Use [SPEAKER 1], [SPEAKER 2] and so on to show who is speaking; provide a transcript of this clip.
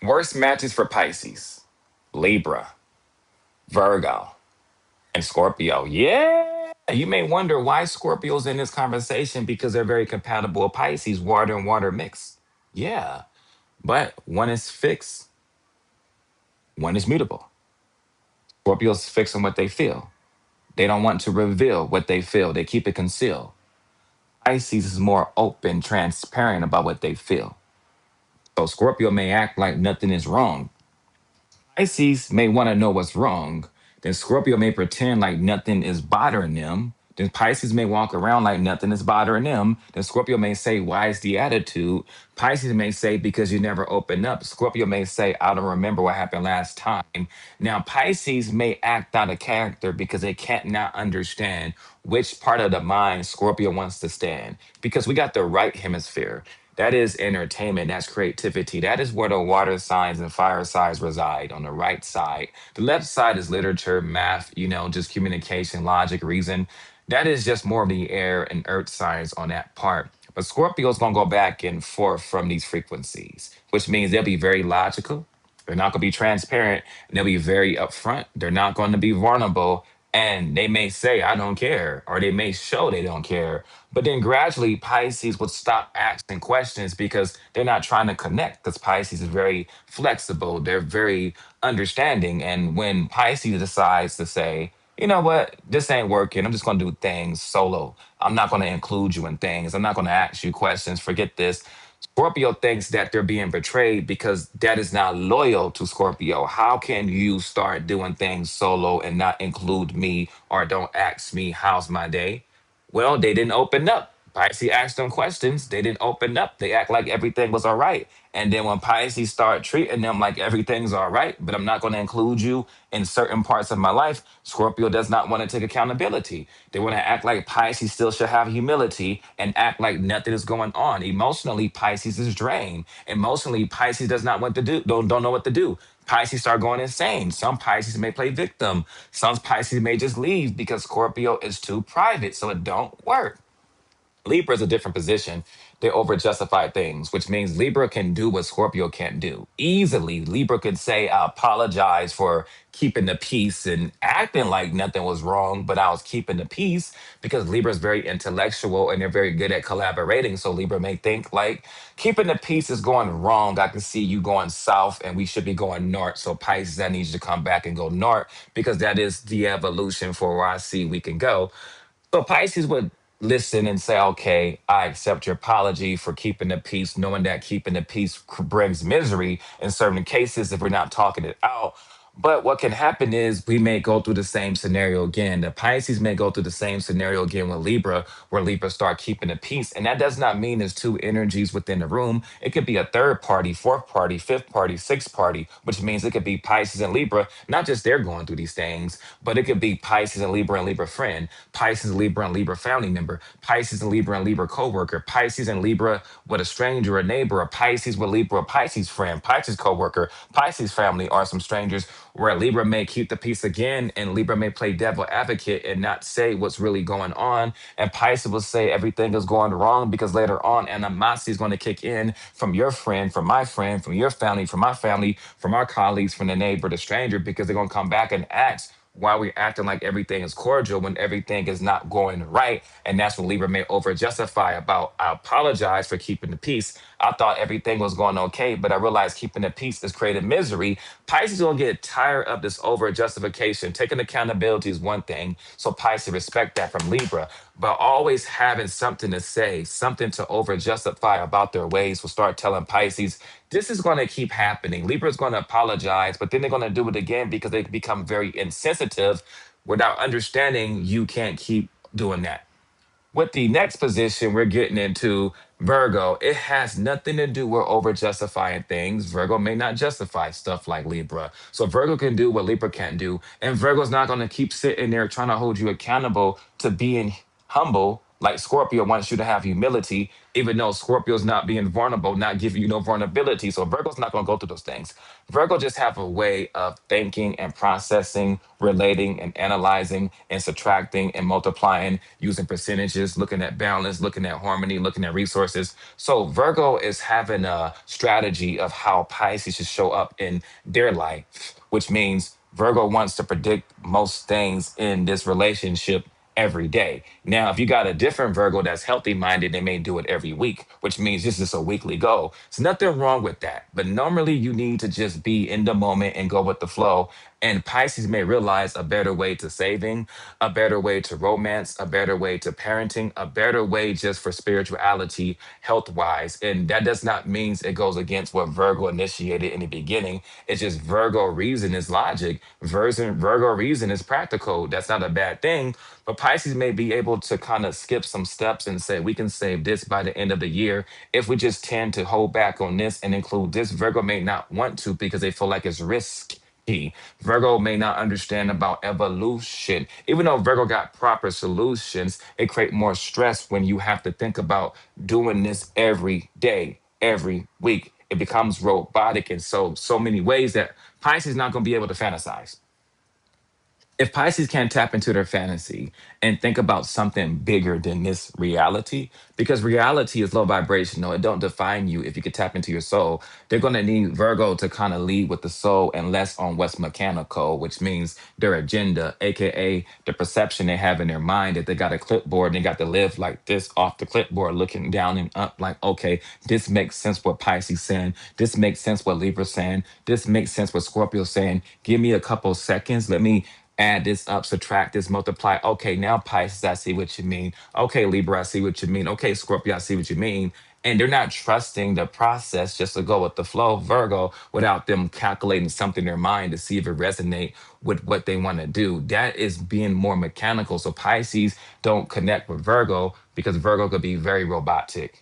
[SPEAKER 1] Worst matches for Pisces: Libra, Virgo, and Scorpio. Yeah. You may wonder why Scorpio's in this conversation because they're very compatible with Pisces, water and water mix. Yeah. But one is fixed, one is mutable. Scorpios fix on what they feel. They don't want to reveal what they feel. They keep it concealed. Pisces is more open, transparent about what they feel. So Scorpio may act like nothing is wrong. Pisces may want to know what's wrong. Then Scorpio may pretend like nothing is bothering them. Then Pisces may walk around like nothing is bothering them. Then Scorpio may say, "Why is the attitude?" Pisces may say, "Because you never open up." Scorpio may say, "I don't remember what happened last time." Now, Pisces may act out of character because they can't not understand which part of the mind Scorpio wants to stand. Because we got the right hemisphere. That is entertainment. That's creativity. That is where the water signs and fire signs reside on the right side. The left side is literature, math, just communication, logic, reason. That is just more of the air and earth signs on that part. But Scorpio's going to go back and forth from these frequencies, which means they'll be very logical. They're not going to be transparent. And they'll be very upfront. They're not going to be vulnerable. And they may say, "I don't care," or they may show they don't care. But then gradually, Pisces would stop asking questions because they're not trying to connect. Because Pisces is very flexible, they're very understanding. And when Pisces decides to say, "You know what, this ain't working, I'm just going to do things solo. I'm not going to include you in things. I'm not going to ask you questions. Forget this." Scorpio thinks that they're being betrayed because that is not loyal to Scorpio. How can you start doing things solo and not include me or don't ask me how's my day? Well, they didn't open up. Pisces asked them questions. They didn't open up. They act like everything was all right. And then when Pisces start treating them like everything's all right, but I'm not going to include you in certain parts of my life, Scorpio does not want to take accountability. They want to act like Pisces still should have humility and act like nothing is going on. Emotionally, Pisces is drained. Emotionally, Pisces does not want to do, don't know what to do. Pisces start going insane. Some Pisces may play victim. Some Pisces may just leave because Scorpio is too private, so it don't work. Libra is a different position. They over justify things, which means Libra can do what Scorpio can't do. Easily, Libra could say, "I apologize for keeping the peace and acting like nothing was wrong, but I was keeping the peace," because Libra is very intellectual and they're very good at collaborating. So Libra may think like keeping the peace is going wrong. I can see you going south and we should be going north. So Pisces, I need you to come back and go north because that is the evolution for where I see we can go. So Pisces would listen and say, "Okay, I accept your apology for keeping the peace," knowing that keeping the peace brings misery in certain cases if we're not talking it out. But what can happen is we may go through the same scenario again. The Pisces may go through the same scenario again with Libra, where Libra start keeping the peace. And that does not mean there's two energies within the room. It could be a third party, fourth party, fifth party, sixth party, which means it could be Pisces and Libra, not just they're going through these things, but it could be Pisces and Libra friend, Pisces, Libra, and Libra family member, Pisces and Libra coworker, Pisces and Libra with a stranger, a neighbor, a Pisces with Libra, a Pisces friend, Pisces coworker, Pisces family, or some strangers where Libra may keep the peace again and Libra may play devil advocate and not say what's really going on. And Pisces will say everything is going wrong because later on animosity is going to kick in from your friend, from your family, from my family, from our colleagues, from the neighbor, the stranger, because they're going to come back and ask why we're acting like everything is cordial when everything is not going right. And that's when Libra may over justify about, "I apologize for keeping the peace. I thought everything was going okay, but I realized keeping the peace is creating misery." Pisces gonna get tired of this over justification. Taking accountability is one thing. So Pisces respect that from Libra, but always having something to say, something to over justify about their ways will start telling Pisces, this is going to keep happening. Libra is going to apologize, but then they're going to do it again because they become very insensitive without understanding you can't keep doing that. With the next position, we're getting into Virgo. It has nothing to do with over justifying things. Virgo may not justify stuff like Libra. So Virgo can do what Libra can't do. And Virgo's not going to keep sitting there trying to hold you accountable to being humble Like Scorpio wants you to have humility, even though Scorpio's not being vulnerable, not giving you no vulnerability. So Virgo's not going to go through those things. Virgo just have a way of thinking and processing, relating and analyzing and subtracting and multiplying, using percentages, looking at balance, looking at harmony, looking at resources. So Virgo is having a strategy of how Pisces should show up in their life, which means Virgo wants to predict most things in this relationship every day. Now, if you got a different Virgo that's healthy minded, they may do it every week, which means this is a weekly goal. There's nothing wrong with that. But normally you need to just be in the moment and go with the flow. And Pisces may realize a better way to saving, a better way to romance, a better way to parenting, a better way just for spirituality, health wise. And that does not mean it goes against what Virgo initiated in the beginning. It's just Virgo reason is logic. Virgo reason is practical. That's not a bad thing. But Pisces may be able to kind of skip some steps and say, we can save this by the end of the year. If we just tend to hold back on this and include this, Virgo may not want to because they feel like it's risky. Virgo may not understand about evolution. Even though Virgo got proper solutions, it create more stress when you have to think about doing this every day, every week. It becomes robotic in so many ways that Pisces is not going to be able to fantasize. If Pisces can't tap into their fantasy and think about something bigger than this reality, because reality is low vibrational, it don't define you. If you could tap into your soul, they're going to need Virgo to kind of lead with the soul and less on what's mechanical, which means their agenda, aka the perception they have in their mind that they got a clipboard and they got to live like this off the clipboard, looking down and up like, okay, this makes sense what Pisces saying, this makes sense what Libra saying, this makes sense what Scorpio saying. Give me a couple seconds, let me add this up, subtract this, multiply. Okay, now Pisces, I see what you mean. Okay, Libra, I see what you mean. Okay, Scorpio, I see what you mean. And they're not trusting the process just to go with the flow, Virgo, without them calculating something in their mind to see if it resonate with what they want to do. That is being more mechanical. So Pisces don't connect with Virgo because Virgo could be very robotic.